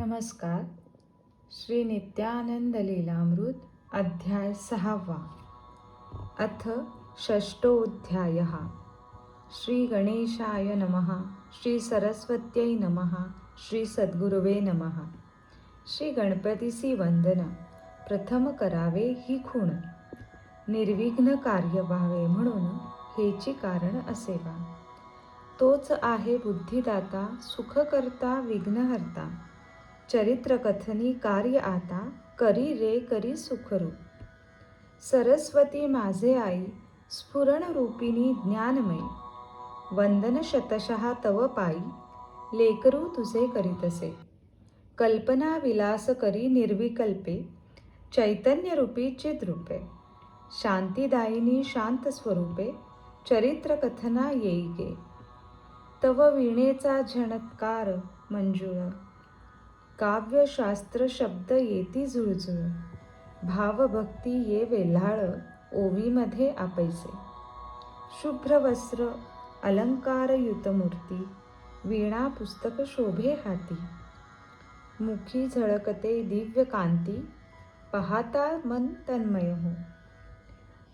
नमस्कार. श्री नित्यानंद लीलामृत अध्याय 6. अथ षष्ठोऽध्यायः. श्री गणेशाय नमः. श्री सरस्वत्यै नमः. श्री सद्गुरुवे नमः. श्री गणपतीसी वंदन. प्रथम करावे ही खूण, निर्विघ्न कार्य व्हावे म्हणून हेची कारण असेवा. तोच आहे बुद्धिदाता, सुखकर्ता, विघ्नहर्ता. चरित्र कथनी कार्य आता, करी रे करी सुखरूप. सरस्वती माझे आई, स्फुरण रूपिणी ज्ञानमयी. वंदन शतशः तव पायी, लेकरू तुझे करीतसे. कल्पना विलास करी निर्विकल्पे, चैतन्यरूपी चिद्रूपे. शांतिदायिनी शांत स्वरूपे, चरित्र कथना येई गे. तव वीणेचा झणत्कार मंजूळ, काव्यशास्त्र शब्द येती झुळझुळ. भावभक्ती ये वेल्हाळ, ओवीमध्ये आपैसे. शुभ्र वस्त्र अलंकारयुत मूर्ती, वीणा पुस्तक शोभे हाती. मुखी झळकते दिव्य कांती, पाहता मन तन्मय हो.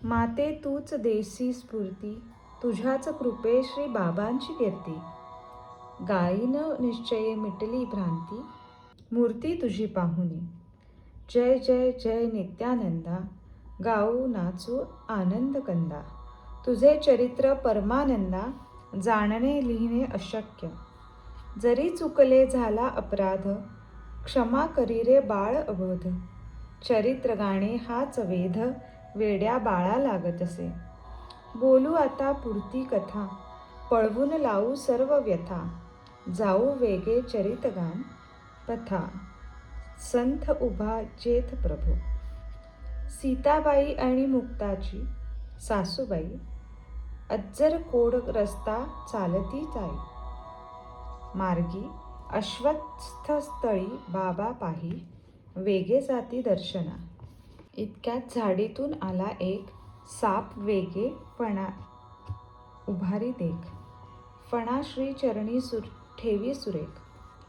माते तूच देसी स्फूर्ती, तुझ्याच कृपे श्री बाबांची कीर्ती. गायीन निश्चये मिटली भ्रांती, मूर्ती तुझी पाहुनी. जय जय जय नित्यानंदा, गाऊ नाचू आनंद कंदा. तुझे चरित्र परमानंदा, जाणणे लिहिणे अशक्य. जरी चुकले झाला अपराध, क्षमा करी रे बाळ अबोध. चरित्र गाणे हाच वेध, वेड्या बाळा लागतसे. बोलू आता पुढती कथा, पळवून लावू सर्व व्यथा. जाऊ वेगे चरितगान, पथा संथ उभा जेथ प्रभू. सीताबाई आणि मुक्ताची सासूबाई, अज्जर कोड रस्ता चालती जाई. मार्गी अश्वस्थस्थळी बाबा पाही, वेगे जाती दर्शना. इतक्यात झाडीतून आला एक, साप वेगे फणा उभारी देख. फणा श्री चरणी ठेवी सुरेख,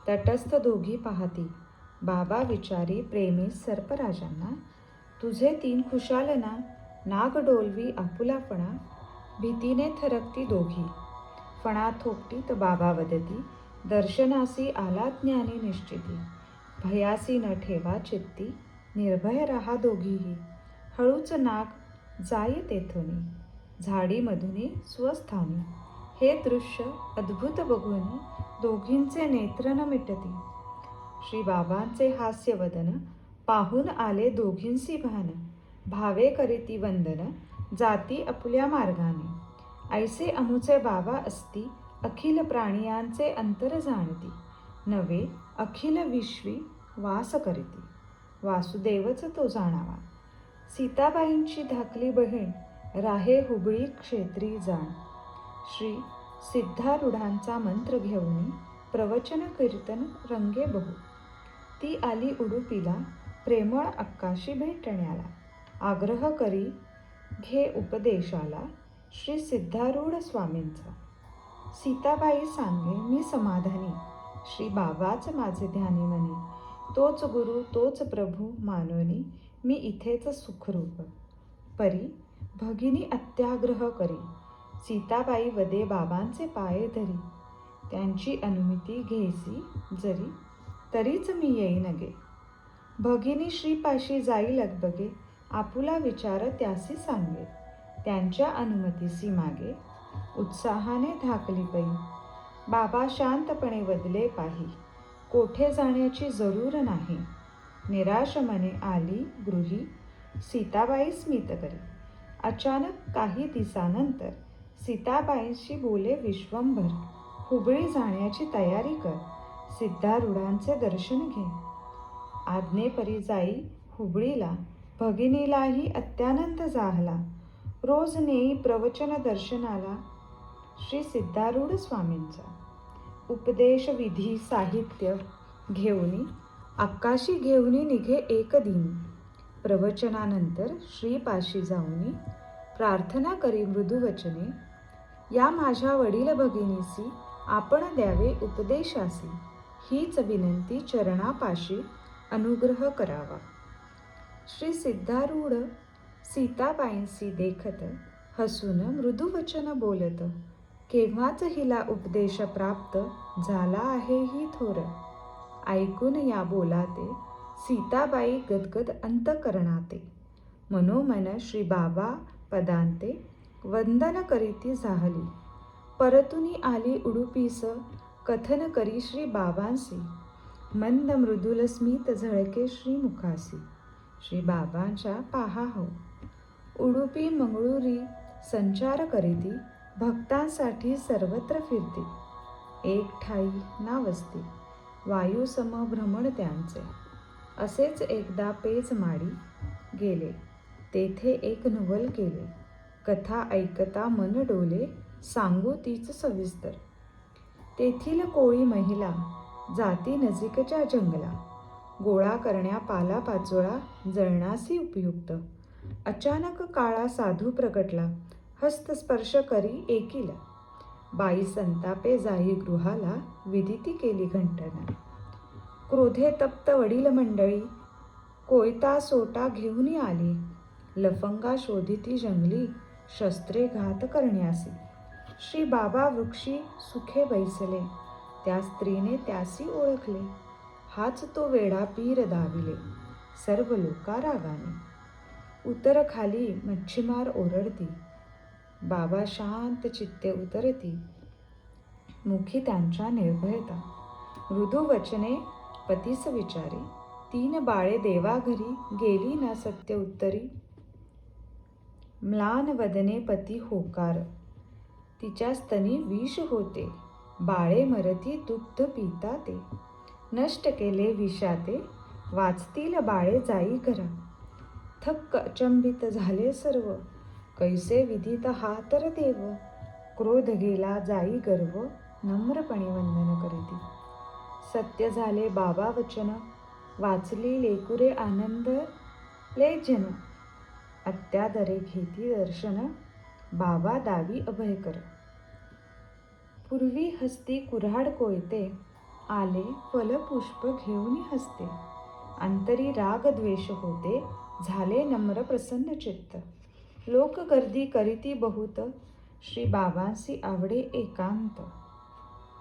तटस्थ दोघी पाहती. बाबा विचारी प्रेमी सर्पराजांना, तुझे तीन खुशाल ना. नाग डोलवी आपुला फणा, भीतीने थरकती दोघी. फणा थोपटीत बाबा वदती, दर्शनासी आला ज्ञानी निश्चिती. भयासी न ठेवा चित्ती, निर्भय रहा दोघीही. हळूच नाग जाय तेथुनी, झाडीमधुनी स्वस्थानी. हे दृश्य अद्भुत बघून, दोघींचे नेत्र न मिटती. श्री बाबांचे हास्यवदन, पाहून आले दोघींसी भान. भावे करीती वंदन, जाती आपुल्या मार्गाने. ऐसे अमुचे बाबा असती, अखिल प्राणियांचे अंतर जाणती. नवे अखिल विश्वी वास करीती, वासुदेवच तो जाणावा. सीताबाईंची धाकली बहीण, राहे हुबळी क्षेत्री जाण. श्री सिद्धारूढांचा मंत्र घेऊन, प्रवचन कीर्तन रंगे बहु. ती आली उडुपीला, प्रेमळ अक्काशी भेटण्याला. आग्रह करी घे उपदेशाला, श्री सिद्धारूढ स्वामींचा. सीताबाई सांगे मी समाधानी, श्री बाबाच माझे ध्यानी मनी. तोच गुरु तोच प्रभू मानोनी, मी इथेच सुखरूप. परी भगिनी अत्याग्रह करी, सीताबाई वदे बाबांचे पाय धरी. त्यांची अनुमती घेसी जरी, तरीच मी येईन गे. भगिनी श्रीपाशी जाई लगबगे, आपुला विचार त्यासी सांगे. त्यांच्या अनुमतीसी मागे, उत्साहाने धाकली पै. बाबा शांतपणे वदले पाही, कोठे जाण्याची जरूर नाही. निराश मने आली गृही, सीताबाई स्मित करी. अचानक काही दिवसानंतर सीताबाईंशी बोले विश्वंभर, हुबळी जाण्याची तयारी कर. सिद्धारूढांचे दर्शन घे. आज्ञेपरी जाई हुबळीला, भगिनीलाही अत्यानंद झाला. रोज नेई प्रवचन दर्शनाला, श्री सिद्धारूढ स्वामींचा. उपदेश विधी साहित्य घेऊनी, अक्काशी घेऊनी निघे एक दिनी. प्रवचनानंतर श्रीपाशी जाऊनी, प्रार्थना करी मृदुवचने. या माझ्या वडील भगिनीसी, आपण द्यावे उपदेशासी. हीच विनंती चरणापाशी अनुग्रह करावा. श्री सिद्धारूढ सीताबाईंसी देखत, हसून मृदुवचन बोलत, केव्हाच हिला उपदेश प्राप्त झाला आहे ही थोर. ऐकून या बोलाते सीताबाई गदगद अंतकरणाते. मनोमन श्री बाबा पदांते वंदन करीती झाली. परतुनी आली उडुपीस कथन करी श्री बाबांसी. मंद मृदुल स्मित झळके श्री मुखासी. श्री बाबांच्या पाहा हो. उडुपी मंगळुरी संचार करीती, भक्तांसाठी सर्वत्र फिरती. एक ठाई ना वसती, वायुसम भ्रमण त्यांचे. असेच एकदा पेज माडी गेले, तेथे एक नवल केले. कथा ऐकता मन डोले, सांगू तीच सविस्तर. तेथील कोळी महिला जाती नजीकच्या जंगला. गोळा करण्या पालापाचोळा जळणासी उपयुक्त. अचानक काळा साधू प्रगटला, हस्तस्पर्श करी एकीला. बाई संतापे जाई गृहाला, विदिती केली घंटना. क्रोधे तप्त वडील मंडळी, कोयता सोटा घेऊन आली. लफंगा शोधिती जंगली, शस्त्रे घात करण्यासी. श्री बाबा वृक्षी सुखे बैसले, त्या स्त्रीने त्यासी ओळखले. हाच तो वेडा पीर दाविले, सर्व लोका रागाने. उतर खाली मच्छीमार ओरडती, बाबा शांत चित्ते उतरती. मुखी त्यांच्या निर्भयता. मृदू वचने पतीस विचारी, 3 बाळे देवा घरी, गेली ना सत्य उत्तरी. म्लान वदने पती होकार, तिच्या स्तनी विष होते. बाळे मरती दुग्ध पिता ते, नष्ट केले विषाते. वाचतील बाळे जाई घरा. थक्क अचंबित झाले सर्व, कैसे विधित हा तर देव. क्रोध गेला जाई गर्व, नम्रपणे वंदन करीती. सत्य झाले बाबा वचन, वाचली लेकुरे आनंदले जन. अत्यादरे घेती दर्शन, बाबा दावी अभयकर. पूर्वी हस्ती कुऱ्हाड कोयते, आले फलपुष्प घेऊन हसते. अंतरी राग द्वेष होते, झाले नम्र प्रसन्न चित्त. लोक गर्दी करीती बहुत, श्री बाबांसी आवडे एकांत.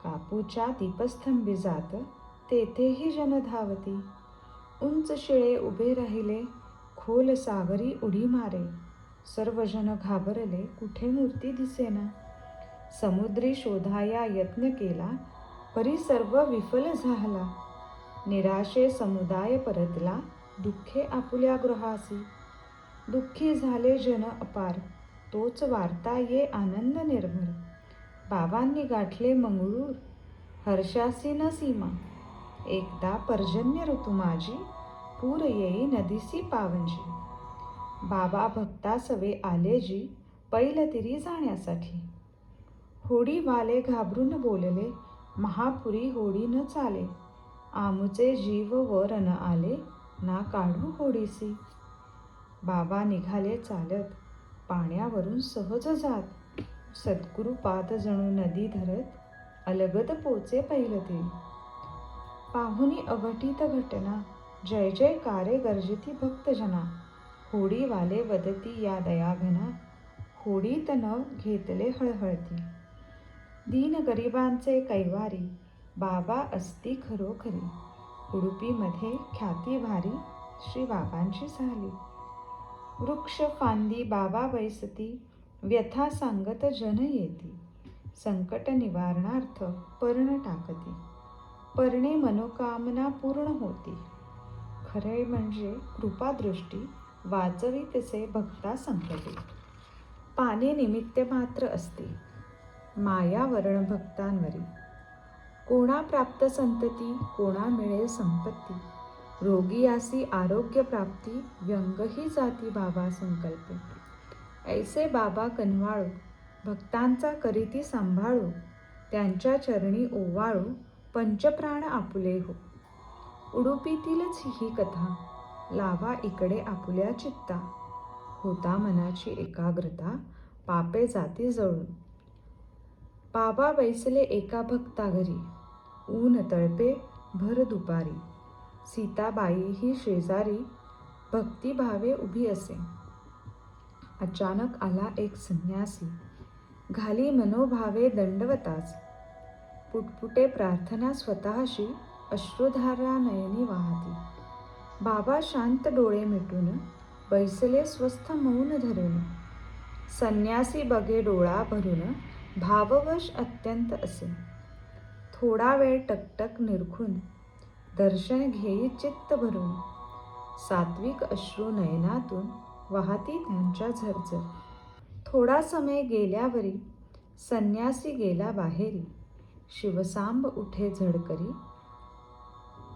कापूच्या दीपस्तंभी जात, तेथेही जन धावती. उंच शिळे उभे राहिले, खोल सागरी उडी मारे. सर्वजन घाबरले, कुठे मूर्ती दिसेना. समुद्री शोधाया यत्न केला, परी सर्व विफल झाला. निराशे समुदाय परतला, दुःखे आपुल्या गृहासी. दुःखी झाले जन अपार, तोच वार्ता ये आनंद निर्भर. बाबांनी गाठले मंगळूर, हर्षासी न सीमा. एकदा पर्जन्य ऋतू माझी, पूर येई नदीसी पावंजी. बाबा भक्तासवे आले जी, पैलतिरी जाण्यासाठी. होडीवाले घाबरून बोलले, महापुरी होडी न चाले. आमुचे जीव वर न आले, ना काढू होडीसी. बाबा निघाले चालत, पाण्यावरून सहज जात. सद्गुरु पाद जणू नदी धरत, अलगद पोचे पैलतिरी. पाहुनी अघटित घटना, जय जयकारे गर्जती भक्तजना. होडीवाले वदती या दयाघना, होडीत न घेतले हळहळती. दीन गरिबांचे कैवारी, बाबा असती खरोखरी. उडुपीमध्ये ख्याती भारी, श्री बाबांची झाली. वृक्ष फांदी बाबा बैसती, व्यथा सांगत जन येती. संकट निवारणार्थ पर्ण टाकती, पर्णे मनोकामना पूर्ण होती. खरे म्हणजे कृपादृष्टी, वाचवी तसे भक्ता संकटी. पाने निमित्त मात्र असते, मायावरण भक्तांवरी. कोणा प्राप्त संतती, कोणा मिळेल संपत्ती. रोगियासी आरोग्य प्राप्ती, व्यंगही जाती बाबा संकल्प. ऐसे बाबा कनवाळू, भक्तांचा करीती सांभाळू. त्यांच्या चरणी ओवाळू, पंचप्राण आपुले हो. उडुपीतीलच ही कथा, लावा इकडे आपुल्या चित्ता. होता मनाची एकाग्रता, पापे जाती जळून. बाबा बैसले एका भक्ता घरी. ऊन तळपे, भर दुपारी. सीताबाई ही शेजारी भक्तिभावे उभी असे. अचानक आला एक संन्यासी, घाली मनोभावे दंडवताच. पुटपुटे प्रार्थना स्वतःशी, अश्रुधारा नयनी वाहती. बाबा शांत डोळे मिटून बैसले स्वस्थ मौन धरून. संन्यासी बघे डोळा भरून, भाववश अत्यंत असे. थोडा वेळ टकटक निरखून, दर्शन घेई चित्त भरून. सात्विक अश्रू नयनातून वाहती त्यांच्या झरझर. थोडा समय गेल्यावरी संन्यासी गेला बाहेरी. शिवसांब उठे झडकरी.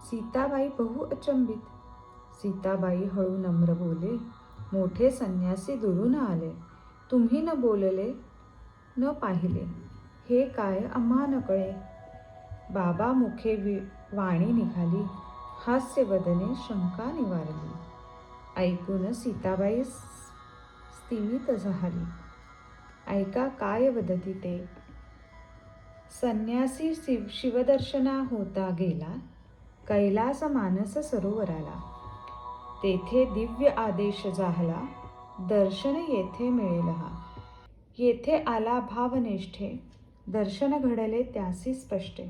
सीताबाई बहु अचंबित. सीताबाई हळू नम्र बोले, मोठे संन्यासी दुरून आले. तुम्ही न बोलले न पाहिले, हे काय आम्हा न कळे. बाबा मुखे वाणी निघाली, हास्य वदने शंका निवारली. ऐकून सीताबाई स्तिमित झाली. ऐका काय वदती ते. संन्यासी शिवदर्शना होता गेला, कैलास मानस सरोवराला. तेथे दिव्य आदेश झाला, दर्शन येथे मिळेल हा. येथे आला भावनिष्ठे, दर्शन घडले त्यासी स्पष्टे.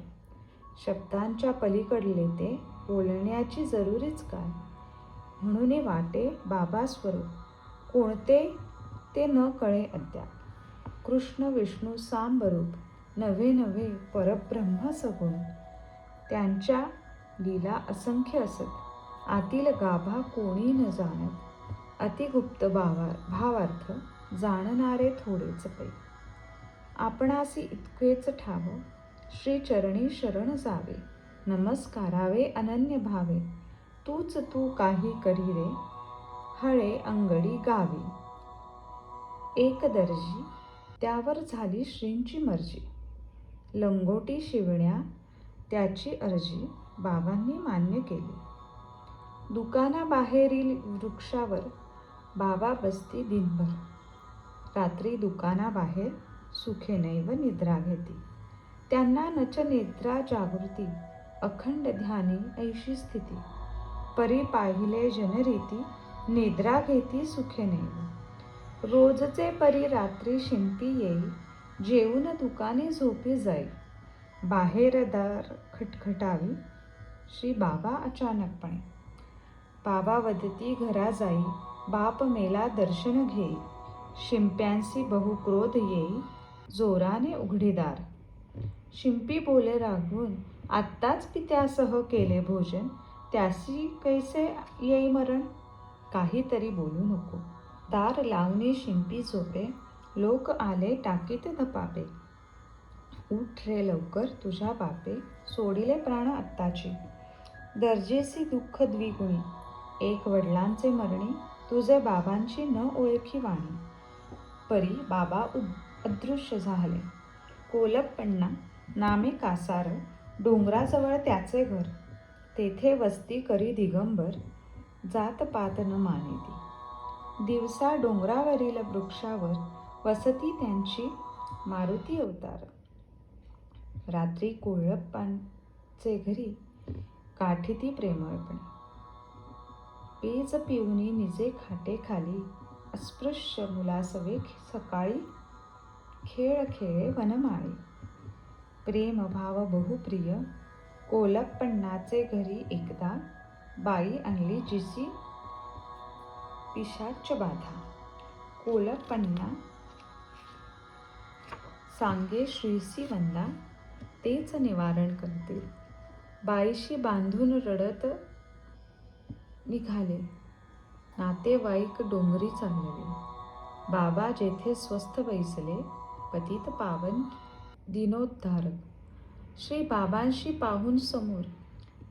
शब्दांच्या पलीकडले ते, बोलण्याची जरुरीच काय. म्हणून वाटे बाबा स्वरूप, कोणते ते न कळे अद्याप. कृष्ण विष्णू सांबरूप, नव्हे नव्हे परब्रह्म सगुण. त्यांच्या लीला असंख्य असत, आतील गाभा कोणी न जाणत. अतिगुप्त भावार्थ, जाणणारे थोडेच पै. आपणासी इतकेच ठाव, श्रीचरणी शरण जावे. नमस्कारावे अनन्य भावे, तूच तू काही करी रे. हळे अंगडी गावी. एक दर्जी, त्यावर झाली श्रींची मर्जी. लंगोटी शिवण्या त्याची अर्जी, बाबांनी मान्य केली. दुकानाबाहेरील वृक्षावर बाबा बसती दिनभर. रात्री दुकानाबाहेर सुखेनैव निद्रा घेती. त्यांना नच निद्रा जागृती, अखंड ध्यानी ऐशी स्थिती. परी पाहिले जनरीती, निद्रा घेती सुखेनैव. रोजचे परी रात्री शिंपी येई, जेवून दुकानी झोपी जाई. बाहेर दार खटखटावी, श्री बाबा अचानकपणे. बाबा वदती घरा जाई, बाप मेला दर्शन घेई. शिंप्यांसी बहु क्रोध येई, जोराने उघडी दार. शिंपी बोले रागवून, आत्ताच पित्यासह केले भोजन, त्यासी कैसे येई मरण. काहीतरी बोलू नको. दार लावणी शिंपी झोपे, लोक आले टाकीत धपापे. उठ रे लवकर तुझ्या बापे, सोडिले प्राण आत्ताची. दर्जेसी दुःख द्विगुणी, एक वडिलांचे मरणी. तुझे बाबांची न ओळखी वाणी. परी बाबा अदृश्य झाले. कोलप्पण्णा नामे कासार, डोंगराजवळ त्याचे घर. तेथे वस्ती करी दिगंबर, जातपात न मानिती. दिवसा डोंगरावरील वृक्षावर वसती त्यांची, मारुती अवतार. रात्री कोळप्पांचे घरी, काठीती प्रेमळपणे. पेज पिऊनी निजे खाटे खाली, अस्पृश्य मुलासवे सकाळी. खेळ खेळे वनमाळी. प्रेमभाव बहुप्रिय, कोलप्पण्णाचे घरी एकदा. बाई आणली जिसी पिशाच बाधा. कोलप्पण्णा सांगे श्रीसी वंदा, तेच निवारण करतील. बाईशी बांधून रडत निघाले. नातेवाईक डोंगरी चालले. बाबा जेथे स्वस्थ बैसले, पतित पावन दिनोद्धारक. श्री बाबांशी पाहून समोर,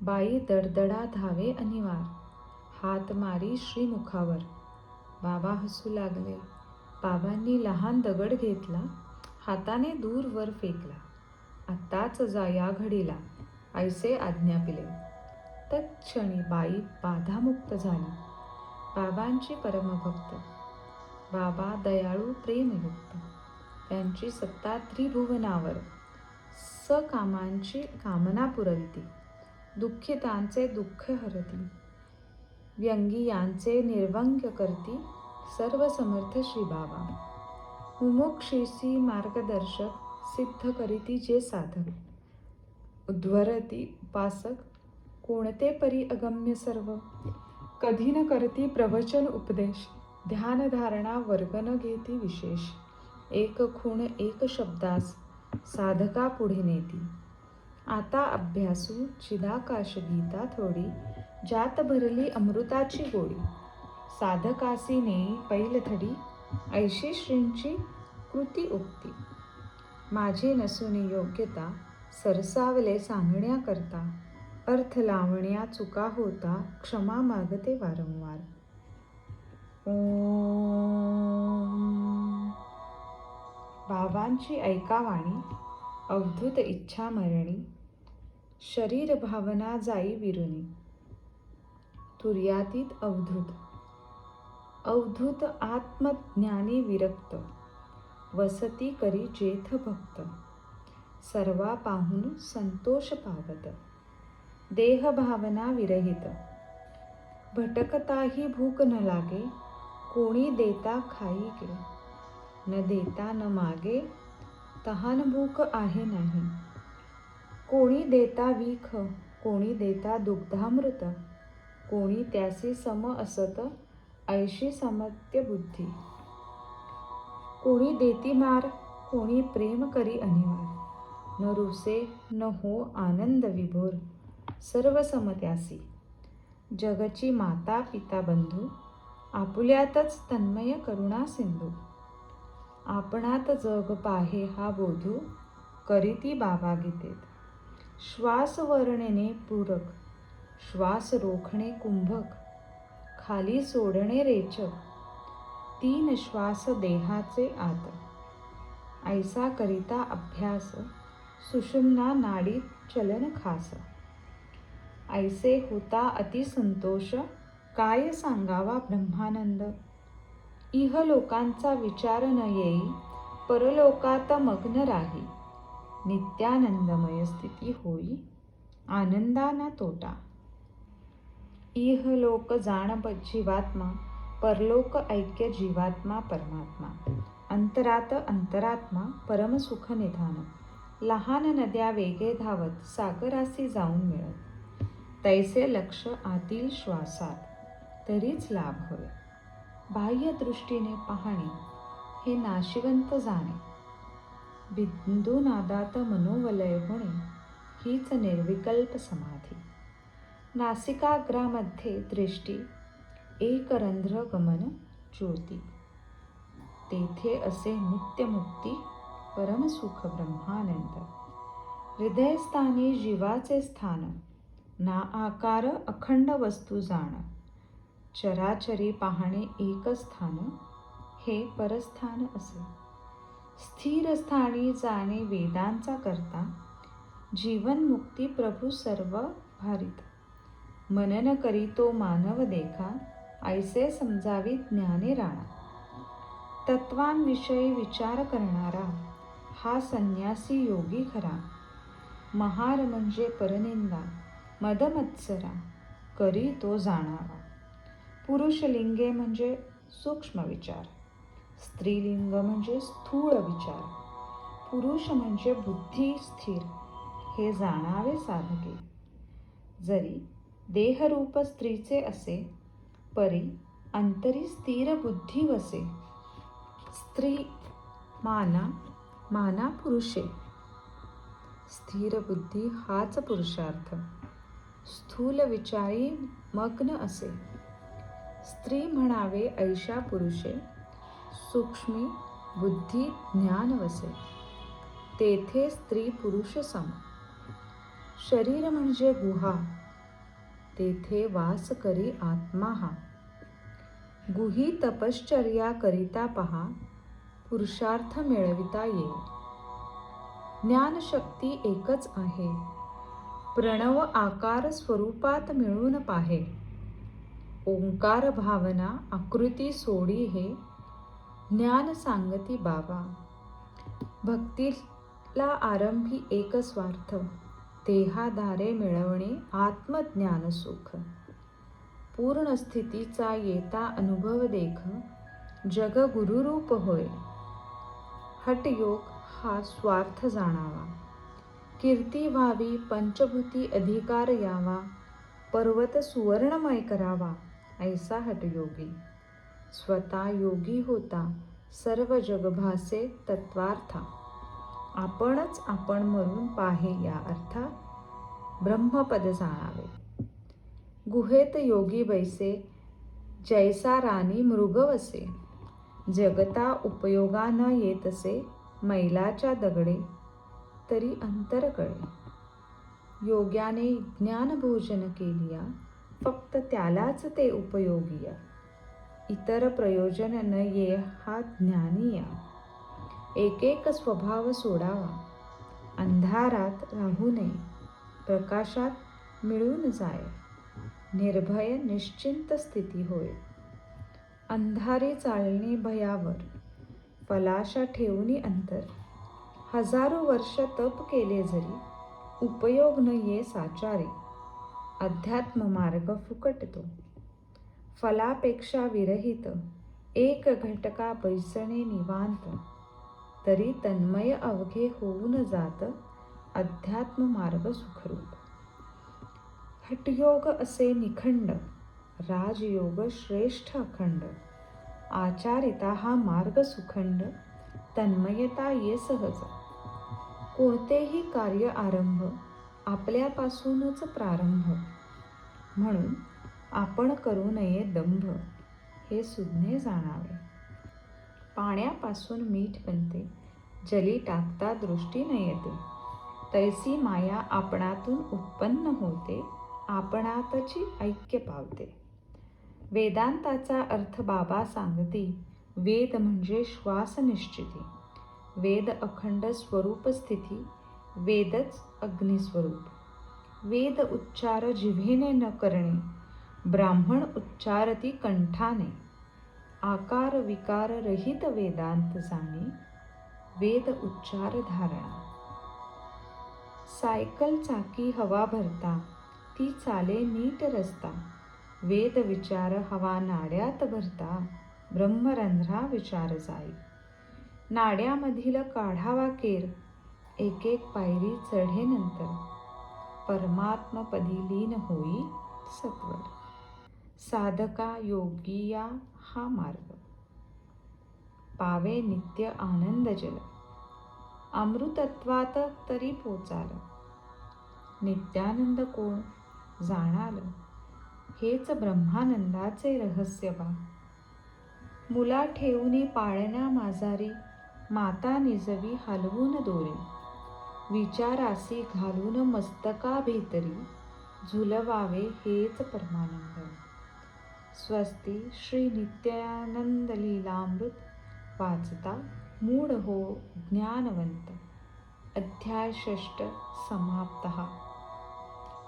बाई दडदडा धावे अनिवार. हात मारी श्रीमुखावर, बाबा हसू लागले. बाबांनी लहान दगड घेतला, हाताने दूर वर फेकला. आत्ताच जा या घडीला, ऐसे आज्ञापिले. तत्क्षणी बाई बाधामुक्त झाली. बाबांची परमभक्त. बाबा दयाळू प्रेमयुक्त. त्यांची सत्ता त्रिभुवनावर, सकामांची कामना पुरविती. दुःखितांचे दुःख हरती, व्यंगियांचे निर्वंग्य करती, सर्व समर्थ श्री बाबा. मुमुक्षुसी मार्गदर्शक, सिद्ध करीती जे साधक, उद्धरती उपासक, कोणते परी अगम्य सर्व. कधी न करती प्रवचन उपदेश, ध्यान धारणा वर्ग न घेती विशेष. एक खूण एक शब्दास, साधका पुढे नेती. आता अभ्यासू चिदाकाश गीता थोडी, ज्यात भरली अमृताची गोडी. साधकासी नेई पैलथडी, ऐशी श्रींची कृती उक्ती. माझी नसुनी योग्यता, सरसावले सांगण्याकरता. अर्थ लावण्या चुका होता, क्षमा मागते वारंवार. ओम. बाबांची ऐकावाणी, अवधूत इच्छा मरणी. शरीर भावना जाई विरुनी, तुर्यातीत अवधूत. अवधूत आत्मज्ञानी विरक्त, वसती करी जेथ भक्त. सर्वा पाहून संतोष पावत, देह भावना विरहित. भटकताही भूक न लागे, कोणी देता खाई गे. न देता न मागे, तहान भूक आहे नाही. कोणी देता विख, कोणी देता दुग्धामृत. कोणी त्यासी सम असत, ऐशी समत्य बुद्धी. कोणी देती मार, कोणी प्रेम करी अनिवार. न रुसे न हो आनंद विभोर, सर्व समत्यासी. जगची माता पिता बंधू, आपुल्यातच तन्मय करुणा सिंधू. आपणात जग पाहे हा बोधू, करीती बाबा गीतेत. श्वास वर्णने पूरक, श्वास रोखणे कुंभक. खाली सोडणे रेचक, 3 श्वास देहाचे आत. ऐसा करिता अभ्यास, सुषुम्ना नाडीत चलन खास. ऐसे होता अतिसंतोष, काय सांगावा ब्रह्मानंद. इहलोकांचा विचार न येई, परलोकात मग्न राही. नित्यानंदमय स्थिती होई, आनंदाना तोटा. इहलोक जाण जीवात्मा, परलोक ऐक्य जीवात्मा परमात्मा. अंतरात अंतरात्मा, परमसुख निधान. लहान नद्या वेगे धावत, सागरासी जाऊन मिळत. तैसे लक्ष आतील श्वासात, तरीच लाभ होय. बाह्य दृष्टीने पाहणे, हे नाशिवंत जाणे. बिंदुनादात मनोवलय होणे, हीच निर्विकल्प समाधी. नासिकाग्रामध्ये दृष्टी, एक रंध्र गमन ज्योती. तेथे असे नित्यमुक्ती, परमसुख ब्रह्मानंद. हृदयस्थानी जीवाचे स्थान, ना आकार अखंड वस्तू जाण. चराचरी पाहणे एक स्थान, हे परस्थान असे. स्थिर स्थानी जाणे वेदांचा करता, जीवन मुक्ती प्रभू सर्व भारित. मनन करी तो मानव देखा, ऐसे समजावी ज्ञाने राणा. तत्वांविषयी विचार करणारा, हा संन्यासी योगी खरा. महार म्हणजे परनिंदा, मदमत्सरा, करी तो जाणावा. पुरुषलिंगे म्हणजे सूक्ष्म विचार, स्त्रीलिंग म्हणजे स्थूळ विचार. पुरुष म्हणजे बुद्धी स्थिर, हे जाणावे साधके. जरी देहरूप स्त्रीचे असे, परी अंतरी स्थिर बुद्धी वसे. स्त्री माना, माना पुरुषे. स्थिर बुद्धी हाच पुरुषार्थ. स्थूल विचारी मग्न असे, स्त्री म्हणावे ऐशा पुरुषे. सूक्ष्मी बुद्धी ज्ञान वसे, तेथे स्त्री पुरुष सम. शरीर म्हणजे गुहा, तेथे वास करी आत्मा हा. गुही तपश्चर्या करिता पहा, पुरुषार्थ मिळविता येईल. ज्ञानशक्ती एकच आहे, प्रणव आकार स्वरूपात मिळून पाहे. ओंकार भावना आकृती सोडी हे, ज्ञान सांगती बाबा. भक्तीला आरंभी एक स्वार्थ, देहाधारे मिळवणे आत्मज्ञान सुख. पूर्ण स्थितीचा येता अनुभव देख, जग गुरुरूप होय. हठयोग हा स्वार्थ जाणावा, कीर्ती व्हावी पंचभूती अधिकार यावा, पर्वत सुवर्णमय करावा ऐसा हठयोगी. स्वतः योगी होता सर्व जग भासे तत्वार्था, आपणच आपण मरून पाहे या अर्था, ब्रह्मपद जाणावे. गुहेत योगी बैसे जैसा राणी मृग वसे, जगता उपयोगा न येतसे मैलाच्या दगडे तरी अंतर कळे. योग्याने ज्ञान भोजन केलिया, फक्त त्यालाच ते उपयोगिया, इतर प्रयोजन न ये हा ज्ञानिया. एक एक स्वभाव सोडावा, अंधारात राहू नये, प्रकाशात मिळून जाय. निर्भय निश्चिंत स्थिती होय, अंधारी चालणे भयावर, फलाशा ठेवूनी अंतर. हजारो वर्ष तप केले जरी, उपयोग न ये साचारी, अध्यात्म मार्ग फुकटतो. फलापेक्षा विरहित एक घटका बैसणे निवांत, तरी तन्मय अवघे होऊन जात अध्यात्म मार्ग सुखरूप. हठयोग असे निखंड, राजयोग श्रेष्ठ अखंड, आचारिता हा मार्ग सुखंड, तन्मयता ये सहज. कोणतेही कार्य आरंभ आपल्यापासूनच प्रारंभ, म्हणून आपण करू नये दंभ, हे सुज्ञे जाणावे. पाण्यापासून मीठ बनते, जली टाकता दृष्टी नयते, तैसी माया आपणातून उत्पन्न होते, आपणातची ऐक्य पावते. वेदांताचा अर्थ बाबा सांगती, वेद म्हणजे श्वास निश्चिती, वेद अखंड स्वरूप स्थिती, वेदच अग्निस्वरूप. वेद उच्चार जिव्हेने न करणे, ब्राह्मण उच्चारती कंठाने, आकार विकार रहित वेदांत जाणे, वेद उच्चार धारणा. सायकल चाकी हवा भरता, ती चाले नीट रस्ता, वेद विचार हवा नाड्यात भरता, ब्रह्मरंध्रा विचार जाई. नाड्यामधील काढावा केर, एक एक पायरी चढे नंतर, परमात्मपदी लीन होई सत्वर. साधका योगिया हा मार्ग, पावे नित्य आनंद जल, अमृतत्वात तरी पोचाल. नित्यानंद कोण जाणाल, हेच ब्रह्मानंदाचे रहस्य बा. मुला ठेवूनी पाळण्या माजारी, माता निजवी हलवून दोरी, विचारासी घालून मस्तका भीतरी, झुलवावे हेच परमानंद. स्वस्ती श्री नित्यानंद लीलामृत वाचता मूढ हो ज्ञानवंत. अध्याय 6 समाप्तः.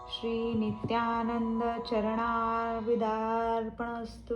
श्री नित्यानंद चरणार्विदार्पणस्तु.